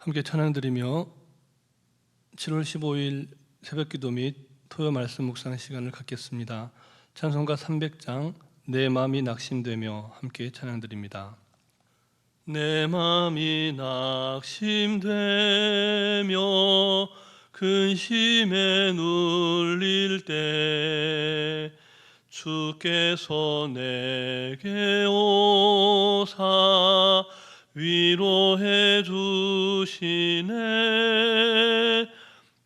함께 찬양드리며 7월 15일 새벽기도 및 토요 말씀 묵상 시간을 갖겠습니다. 찬송가 300장 내 마음이 낙심되며 함께 찬양드립니다. 내 마음이 낙심되며 근심에 눌릴 때 주께서 내게 오사 위로해 주시네.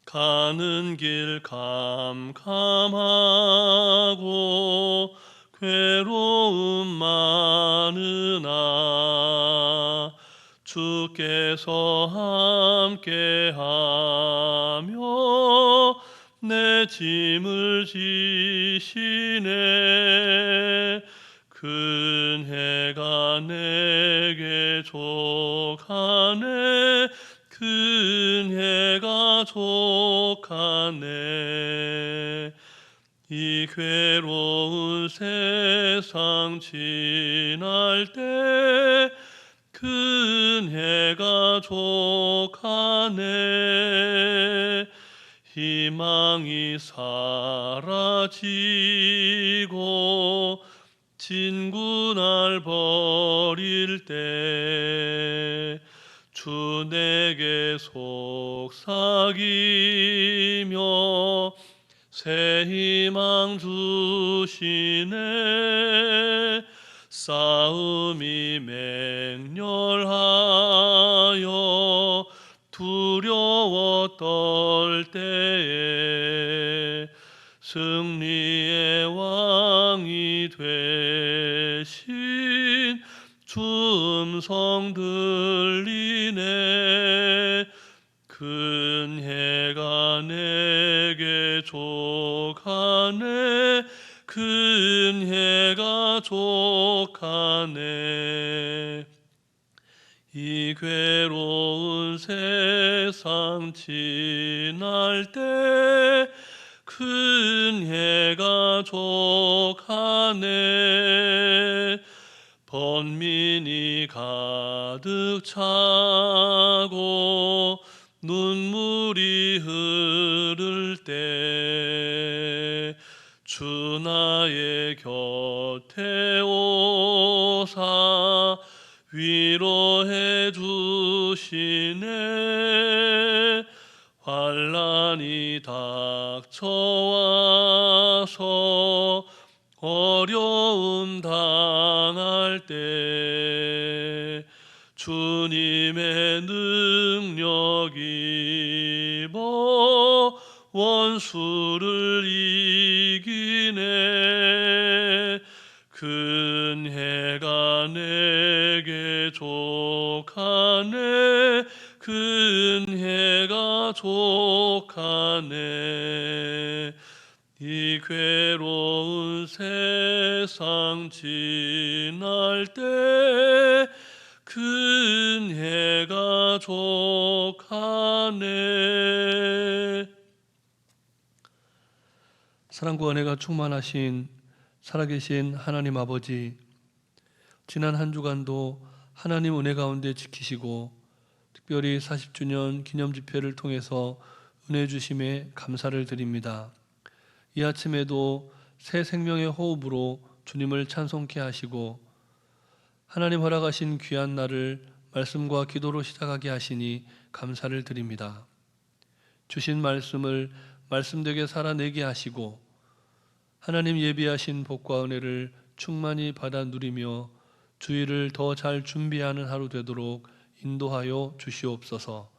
가는 길 캄캄하고 괴로움 많으나 주께서 함께하며 내 짐을 지시네. 큰 해가 내게 족하네. 큰 해가 족하네. 이 괴로운 세상 지날 때 큰 해가 족하네. 희망이 사라지고 진구 날 버릴 때 주 내게 속삭이며 새 희망 주시네. 싸움이 맹렬하여 두려워 떨 때에 승리의 왕이 되신 주 음성 들리네. 큰 해가 내게 족하네. 큰 해가 족하네. 이 괴로운 세상 지날 때 큰 해가 족하네. 번민이 가득 차고 눈물이 흐를 때 주 나의 곁에 오사 위로해 주시네. 환난이 닥쳐와서 어려움 당할 때 주님의 능력 입어 원수를 이기네. 큰 해가 내게 족하네. 큰 해가 족하네. 이 괴로운 세상 지날 때 큰 해가 족하네. 사랑과 은혜가 충만하신 살아계신 하나님 아버지, 지난 한 주간도 하나님 은혜 가운데 지키시고 특별히 40주년 기념집회를 통해서 은혜 주심에 감사를 드립니다. 이 아침에도 새 생명의 호흡으로 주님을 찬송케 하시고 하나님 허락하신 귀한 날을 말씀과 기도로 시작하게 하시니 감사를 드립니다. 주신 말씀을 말씀되게 살아내게 하시고 하나님 예비하신 복과 은혜를 충만히 받아 누리며 주일을 더 잘 준비하는 하루 되도록 인도하여 주시옵소서.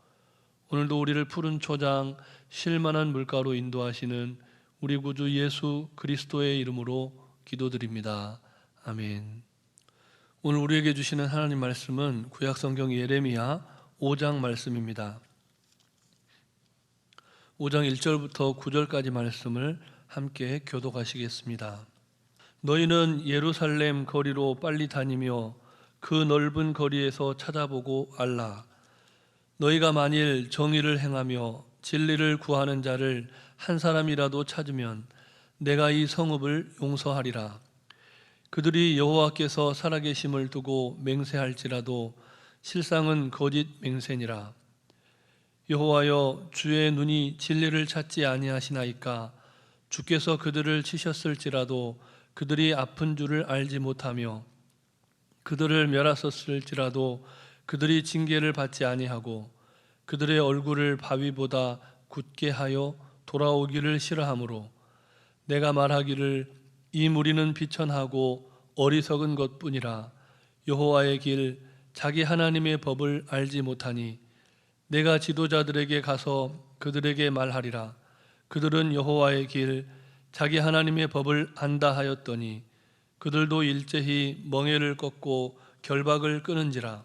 오늘도 우리를 푸른 초장 쉴만한 물가로 인도하시는 우리 구주 예수 그리스도의 이름으로 기도드립니다. 아멘. 오늘 우리에게 주시는 하나님 말씀은 구약성경 예레미야 5장 말씀입니다. 5장 1절부터 9절까지 말씀을 함께 교독하시겠습니다. 너희는 예루살렘 거리로 빨리 다니며 그 넓은 거리에서 찾아보고 알라. 너희가 만일 정의를 행하며 진리를 구하는 자를 한 사람이라도 찾으면 내가 이 성읍을 용서하리라. 그들이 여호와께서 살아계심을 두고 맹세할지라도 실상은 거짓 맹세니라. 여호와여, 주의 눈이 진리를 찾지 아니하시나이까? 주께서 그들을 치셨을지라도 그들이 아픈 줄을 알지 못하며 그들을 멸하셨을지라도 그들이 징계를 받지 아니하고 그들의 얼굴을 바위보다 굳게 하여 돌아오기를 싫어하므로 내가 말하기를 이 무리는 비천하고 어리석은 것뿐이라. 여호와의 길 자기 하나님의 법을 알지 못하니 내가 지도자들에게 가서 그들에게 말하리라. 그들은 여호와의 길 자기 하나님의 법을 안다 하였더니 그들도 일제히 멍에를 꺾고 결박을 끊은지라.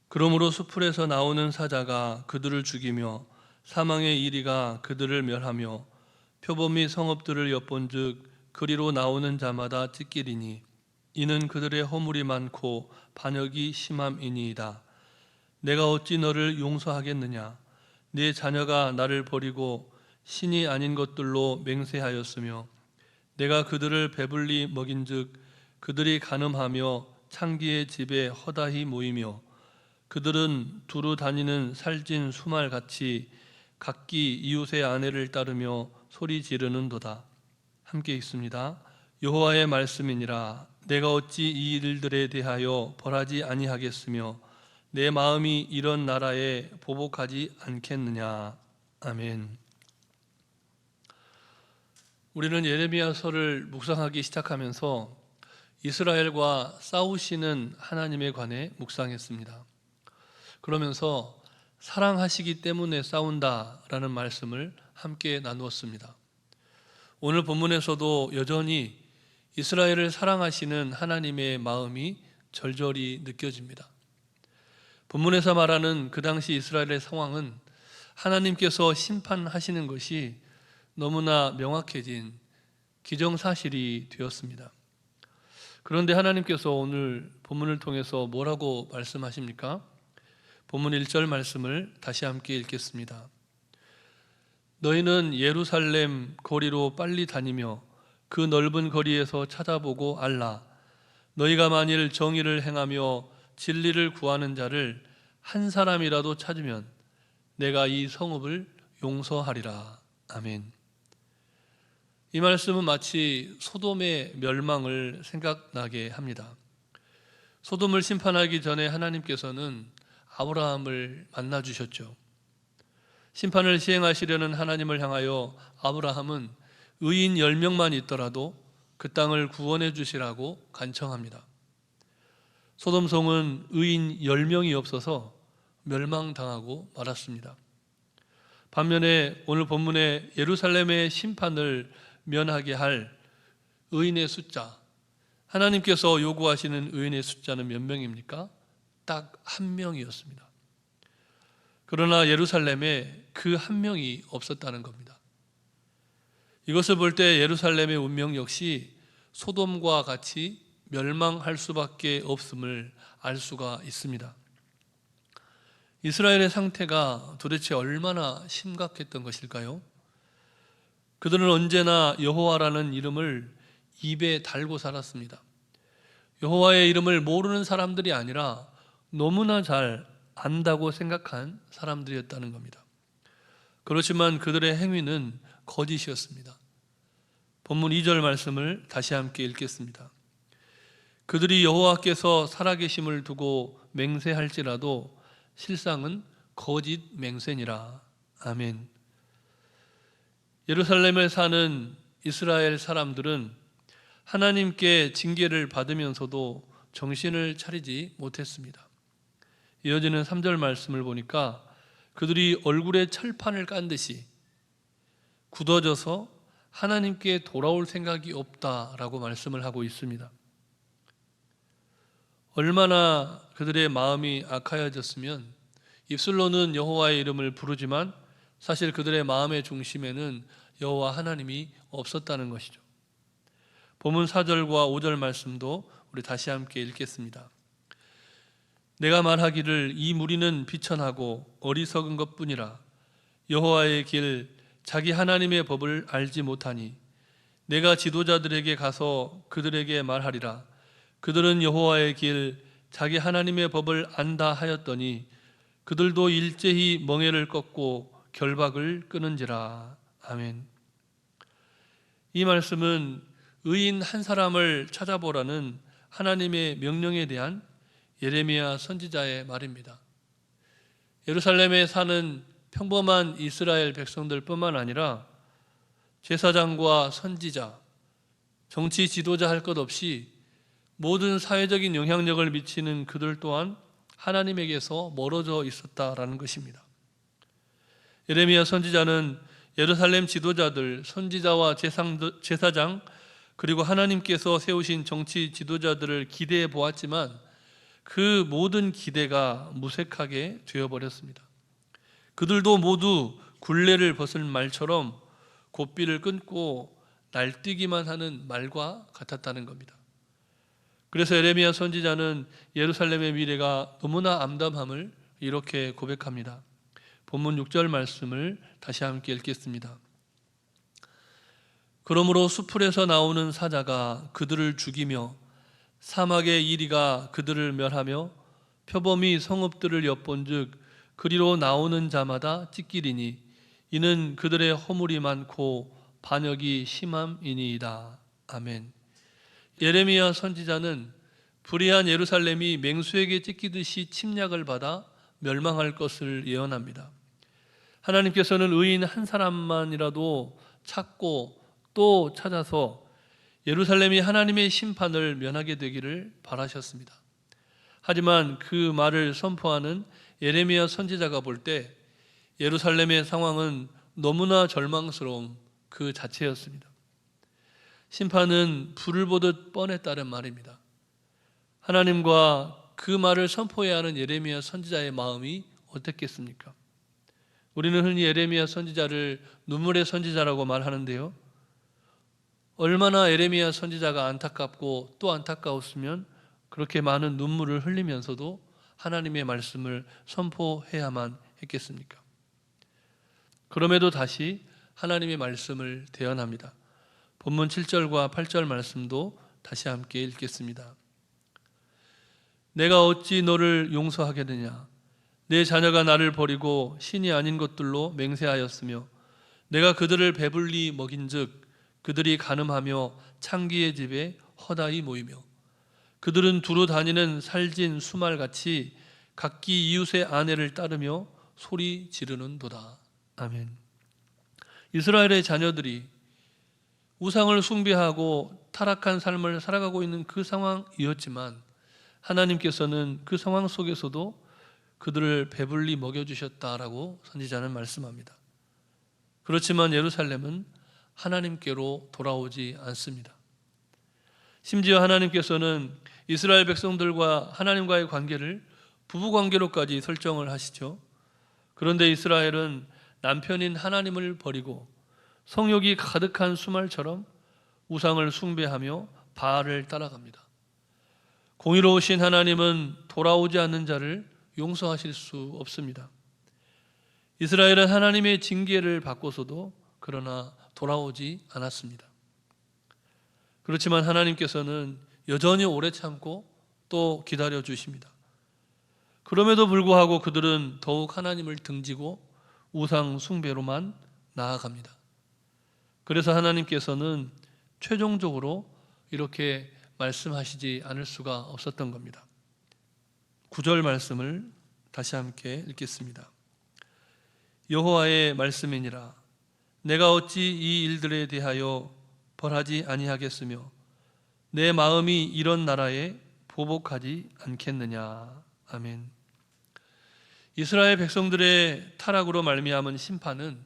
그러므로 수풀에서 나오는 사자가 그들을 죽이며 사망의 이리가 그들을 멸하며 표범이 성읍들을 엿본즉 그리로 나오는 자마다 찢기리니 이는 그들의 허물이 많고 반역이 심함이니이다. 내가 어찌 너를 용서하겠느냐? 네 자녀가 나를 버리고 신이 아닌 것들로 맹세하였으며 내가 그들을 배불리 먹인즉 그들이 간음하며 창기의 집에 허다히 모이며 그들은 두루 다니는 살찐 수말같이 각기 이웃의 아내를 따르며 소리 지르는도다. 함께 읽습니다. 여호와의 말씀이니라. 내가 어찌 이 일들에 대하여 벌하지 아니하겠으며 내 마음이 이런 나라에 보복하지 않겠느냐. 아멘. 우리는 예레미야서를 묵상하기 시작하면서 이스라엘과 싸우시는 하나님에 관해 묵상했습니다. 그러면서 사랑하시기 때문에 싸운다라는 말씀을 함께 나누었습니다. 오늘 본문에서도 여전히 이스라엘을 사랑하시는 하나님의 마음이 절절히 느껴집니다. 본문에서 말하는 그 당시 이스라엘의 상황은 하나님께서 심판하시는 것이 너무나 명확해진 기정사실이 되었습니다. 그런데 하나님께서 오늘 본문을 통해서 뭐라고 말씀하십니까? 본문 1절 말씀을 다시 함께 읽겠습니다. 너희는 예루살렘 거리로 빨리 다니며 그 넓은 거리에서 찾아보고 알라. 너희가 만일 정의를 행하며 진리를 구하는 자를 한 사람이라도 찾으면 내가 이 성읍을 용서하리라. 아멘. 이 말씀은 마치 소돔의 멸망을 생각나게 합니다. 소돔을 심판하기 전에 하나님께서는 아브라함을 만나 주셨죠. 심판을 시행하시려는 하나님을 향하여 아브라함은 의인 10명만 있더라도 그 땅을 구원해 주시라고 간청합니다. 소돔성은 의인 10명이 없어서 멸망당하고 말았습니다. 반면에 오늘 본문의 예루살렘의 심판을 면하게 할 의인의 숫자, 하나님께서 요구하시는 의인의 숫자는 몇 명입니까? 딱 한 명이었습니다. 그러나 예루살렘에 그 한 명이 없었다는 겁니다. 이것을 볼 때 예루살렘의 운명 역시 소돔과 같이 멸망할 수밖에 없음을 알 수가 있습니다. 이스라엘의 상태가 도대체 얼마나 심각했던 것일까요? 그들은 언제나 여호와라는 이름을 입에 달고 살았습니다. 여호와의 이름을 모르는 사람들이 아니라 너무나 잘 안다고 생각한 사람들이었다는 겁니다. 그렇지만 그들의 행위는 거짓이었습니다. 본문 2절 말씀을 다시 함께 읽겠습니다. 그들이 여호와께서 살아계심을 두고 맹세할지라도 실상은 거짓 맹세니라. 아멘. 예루살렘에 사는 이스라엘 사람들은 하나님께 징계를 받으면서도 정신을 차리지 못했습니다. 이어지는 3절 말씀을 보니까 그들이 얼굴에 철판을 깐 듯이 굳어져서 하나님께 돌아올 생각이 없다라고 말씀을 하고 있습니다. 얼마나 그들의 마음이 악하여졌으면 입술로는 여호와의 이름을 부르지만 사실 그들의 마음의 중심에는 여호와 하나님이 없었다는 것이죠. 본문 4절과 5절 말씀도 우리 다시 함께 읽겠습니다. 내가 말하기를 이 무리는 비천하고 어리석은 것뿐이라. 여호와의 길 자기 하나님의 법을 알지 못하니 내가 지도자들에게 가서 그들에게 말하리라. 그들은 여호와의 길 자기 하나님의 법을 안다 하였더니 그들도 일제히 멍에를 꺾고 결박을 끊은지라. 아멘. 이 말씀은 의인 한 사람을 찾아보라는 하나님의 명령에 대한 예레미야 선지자의 말입니다. 예루살렘에 사는 평범한 이스라엘 백성들뿐만 아니라 제사장과 선지자, 정치 지도자 할 것 없이 모든 사회적인 영향력을 미치는 그들 또한 하나님에게서 멀어져 있었다라는 것입니다. 예레미야 선지자는 예루살렘 지도자들, 선지자와 제사장, 그리고 하나님께서 세우신 정치 지도자들을 기대해 보았지만 그 모든 기대가 무색하게 되어버렸습니다. 그들도 모두 굴레를 벗은 말처럼 고삐를 끊고 날뛰기만 하는 말과 같았다는 겁니다. 그래서 예레미야 선지자는 예루살렘의 미래가 너무나 암담함을 이렇게 고백합니다. 본문 6절 말씀을 다시 함께 읽겠습니다. 그러므로 수풀에서 나오는 사자가 그들을 죽이며 사막의 이리가 그들을 멸하며 표범이 성읍들을 엿본즉 그리로 나오는 자마다 찢기리니 이는 그들의 허물이 많고 반역이 심함이니이다. 아멘. 예레미야 선지자는 불의한 예루살렘이 맹수에게 찢기듯이 침략을 받아 멸망할 것을 예언합니다. 하나님께서는 의인 한 사람만이라도 찾고 또 찾아서 예루살렘이 하나님의 심판을 면하게 되기를 바라셨습니다. 하지만 그 말을 선포하는 예레미야 선지자가 볼 때 예루살렘의 상황은 너무나 절망스러운 그 자체였습니다. 심판은 불을 보듯 뻔했다는 말입니다. 하나님과 그 말을 선포해야 하는 예레미야 선지자의 마음이 어땠겠습니까? 우리는 흔히 예레미야 선지자를 눈물의 선지자라고 말하는데요. 얼마나 예레미야 선지자가 안타깝고 또 안타까웠으면 그렇게 많은 눈물을 흘리면서도 하나님의 말씀을 선포해야만 했겠습니까? 그럼에도 다시 하나님의 말씀을 대언합니다. 본문 7절과 8절 말씀도 다시 함께 읽겠습니다. 내가 어찌 너를 용서하겠느냐? 내 자녀가 나를 버리고 신이 아닌 것들로 맹세하였으며 내가 그들을 배불리 먹인즉 그들이 간음하며 창기의 집에 허다히 모이며 그들은 두루 다니는 살진 수말같이 각기 이웃의 아내를 따르며 소리 지르는도다. 아멘. 이스라엘의 자녀들이 우상을 숭배하고 타락한 삶을 살아가고 있는 그 상황이었지만 하나님께서는 그 상황 속에서도 그들을 배불리 먹여주셨다라고 선지자는 말씀합니다. 그렇지만 예루살렘은 하나님께로 돌아오지 않습니다. 심지어 하나님께서는 이스라엘 백성들과 하나님과의 관계를 부부관계로까지 설정을 하시죠. 그런데 이스라엘은 남편인 하나님을 버리고 성욕이 가득한 수말처럼 우상을 숭배하며 바알을 따라갑니다. 공의로우신 하나님은 돌아오지 않는 자를 용서하실 수 없습니다. 이스라엘은 하나님의 징계를 받고서도 그러나 돌아오지 않았습니다. 그렇지만 하나님께서는 여전히 오래 참고 또 기다려 주십니다. 그럼에도 불구하고 그들은 더욱 하나님을 등지고 우상 숭배로만 나아갑니다. 그래서 하나님께서는 최종적으로 이렇게 말씀하시지 않을 수가 없었던 겁니다. 9절 말씀을 다시 함께 읽겠습니다. 여호와의 말씀이니라. 내가 어찌 이 일들에 대하여 벌하지 아니하겠으며 내 마음이 이런 나라에 보복하지 않겠느냐. 아멘. 이스라엘 백성들의 타락으로 말미암은 심판은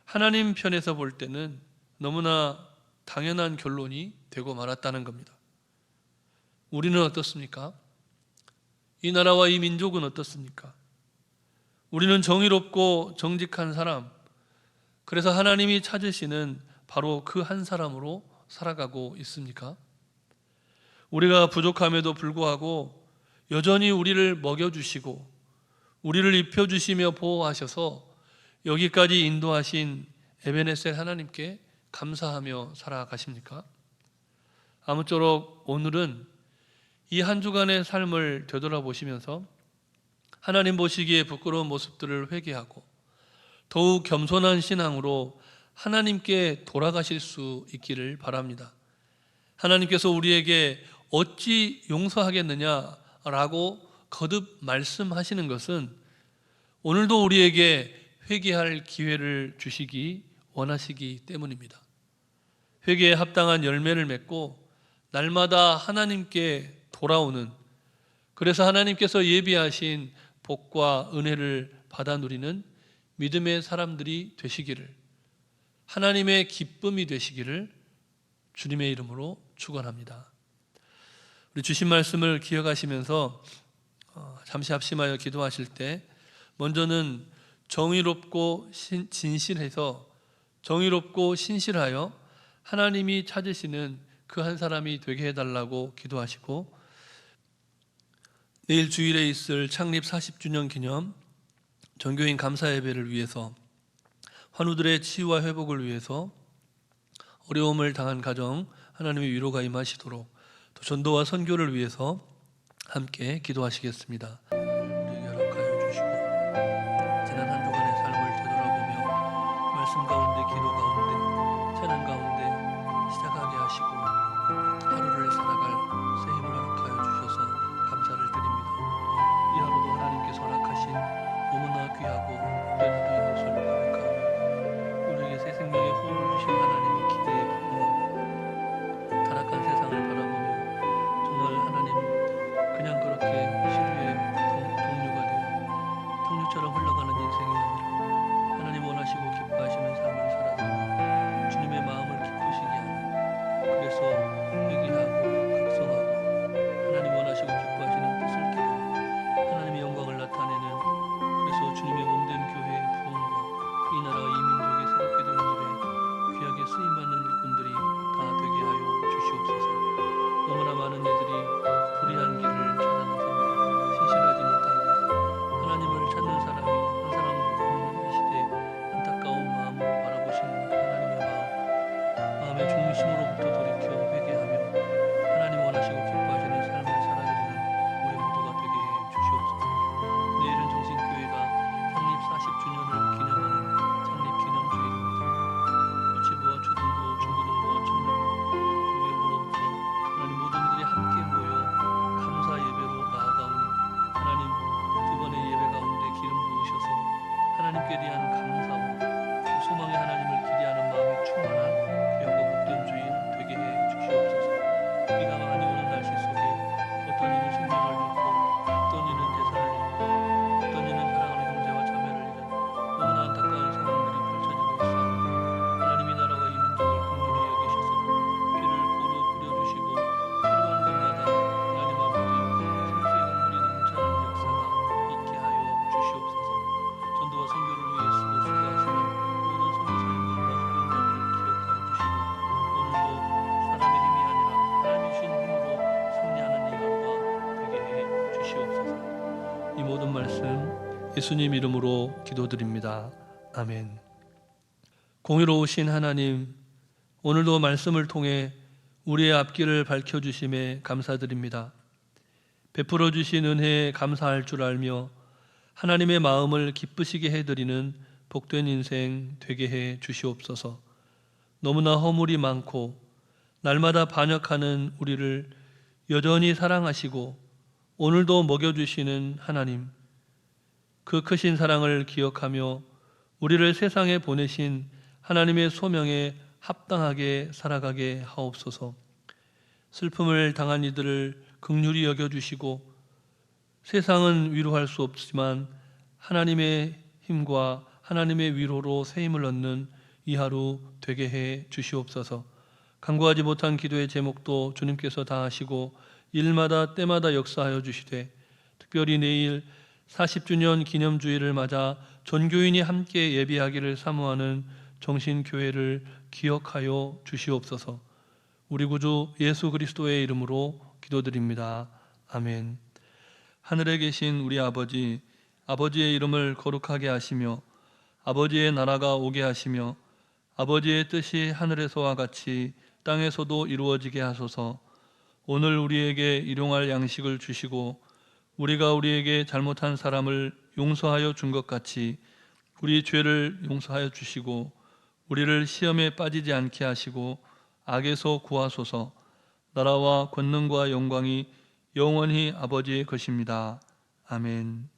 하나님 편에서 볼 때는 너무나 당연한 결론이 되고 말았다는 겁니다. 우리는 어떻습니까? 이 나라와 이 민족은 어떻습니까? 우리는 정의롭고 정직한 사람, 그래서 하나님이 찾으시는 바로 그 한 사람으로 살아가고 있습니까? 우리가 부족함에도 불구하고 여전히 우리를 먹여주시고 우리를 입혀주시며 보호하셔서 여기까지 인도하신 에베네셀 하나님께 감사하며 살아가십니까? 아무쪼록 오늘은 이 한 주간의 삶을 되돌아보시면서 하나님 보시기에 부끄러운 모습들을 회개하고 더욱 겸손한 신앙으로 하나님께 돌아가실 수 있기를 바랍니다. 하나님께서 우리에게 어찌 용서하겠느냐라고 거듭 말씀하시는 것은 오늘도 우리에게 회개할 기회를 주시기 원하시기 때문입니다. 회개에 합당한 열매를 맺고 날마다 하나님께 돌아오는, 그래서 하나님께서 예비하신 복과 은혜를 받아 누리는 믿음의 사람들이 되시기를, 하나님의 기쁨이 되시기를 주님의 이름으로 축원합니다. 우리 주신 말씀을 기억하시면서 잠시 합심하여 기도하실 때 먼저는 정의롭고 진실해서 정의롭고 신실하여 하나님이 찾으시는 그 한 사람이 되게 해달라고 기도하시고, 내일 주일에 있을 창립 40주년 기념 전교인 감사 예배를 위해서, 환우들의 치유와 회복을 위해서, 어려움을 당한 가정 하나님의 위로가 임하시도록, 또 전도와 선교를 위해서 함께 기도하시겠습니다. 우리에게 허락하여 주시고 지난 한 주간의 삶을 되돌아보며 말씀 가운데, 기도 가운데, 찬양 가운데 시작하게 하시고 하루를 살아갈 새 힘을 허락하여 주셔서 감사를 드립니다. 이 하루도 하나님께서 허락하신 너무나 귀하고 은혜된 것을 고백하며 우리에게 새 생명의 호흡을 주신 하나님의 기대에 부응하며 타락한 세상을 바라보며 정말 하나님 그냥 그렇게 시류의 동류가 되어 탕류처럼 흘러가는 인생이 아니라 하나님 원하시고 기뻐하시는 삶을 살아가며 주님의 마음을 기쁘시게 하는, 그래서 회개하고 각성하고 하나님 원하시고 기뻐하시는 뜻을 깨달아 하나님의 영광을 나타내는, 그래서 주님의 몸된 교회의 부흥과 이 나라 이 민족의 새롭게 되는 일에 귀하게 쓰임받는 일꾼들이 다 되게 하여 주시옵소서. 너무나 많은 이들이 불의한 길을 찾아나서 신실하지 못하고 하나님을 찾는 사람이 한 사람도 없는 이 시대 안타까운 마음으로 바라보시는 그 하나님의 마음의 중심으로부터 돌이켜 회개하며 하나님 원하시고 기뻐하시는 삶을 살아드리는 우리 모두가 되게 해 주시옵소서. 내일은 정신교회가 창립 40주년을 기념하는 창립 기념주일입니다. 유치부와 초등부, 중고등부와 청년부, 교회부로부터 하나님 모든 이들이 함께 모여 감사 예배로 나아가오니 하나님 두 번의 예배 가운데 기름 부으셔서 하나님께 대한 감사와 소망의 하나님을 기대하는 마음이 충만한 귀하고 복된 주일 되게 해 주시옵소서. 비가 많이 오는 날씨 속에 어떤 이는 생명을 잃고 어떤 이는 재산을 잃고 어떤 이는 사랑하는 형제와 자매를 잃은 너무나 안타까운 상황들이 펼쳐지고 있어 하나님이 나라와 이 민족을 긍휼히 여기셔서 피를 고루 뿌려주시고 필요한 곳마다 하나님 아버지 생수의 강물이 넘쳐나는 역사가 있게 하여 주시옵소서. 전도와 선교를 위해 쓰고 수고하시는 모든 선교사님들과 사명자들을 기억하여 주시고 오늘도 사람의 힘이 아니라 하나님이 주신 힘으로 승리하는 이 하루가 되게 해 주시옵소서. 이 모든 말씀 예수님 이름으로 기도드립니다. 아멘. 공의로우신 하나님, 오늘도 말씀을 통해 우리의 앞길을 밝혀주심에 감사드립니다. 베풀어 주신 은혜에 감사할 줄 알며 하나님의 마음을 기쁘시게 해드리는 복된 인생 되게 해 주시옵소서. 너무나 허물이 많고 날마다 반역하는 우리를 여전히 사랑하시고 오늘도 먹여주시는 하나님, 그 크신 사랑을 기억하며 우리를 세상에 보내신 하나님의 소명에 합당하게 살아가게 하옵소서. 슬픔을 당한 이들을 긍휼히 여겨주시고 세상은 위로할 수 없지만 하나님의 힘과 하나님의 위로로 새 힘을 얻는 이 하루 되게 해 주시옵소서. 간구하지 못한 기도의 제목도 주님께서 다 하시고 일마다 때마다 역사하여 주시되, 특별히 내일 40주년 기념주일을 맞아 전교인이 함께 예배하기를 사모하는 정신교회를 기억하여 주시옵소서. 우리 구주 예수 그리스도의 이름으로 기도드립니다. 아멘. 하늘에 계신 우리 아버지, 아버지의 이름을 거룩하게 하시며 아버지의 나라가 오게 하시며 아버지의 뜻이 하늘에서와 같이 땅에서도 이루어지게 하소서. 오늘 우리에게 일용할 양식을 주시고 우리가 우리에게 잘못한 사람을 용서하여 준 것 같이 우리 죄를 용서하여 주시고 우리를 시험에 빠지지 않게 하시고 악에서 구하소서. 나라와 권능과 영광이 영원히 아버지의 것입니다. 아멘.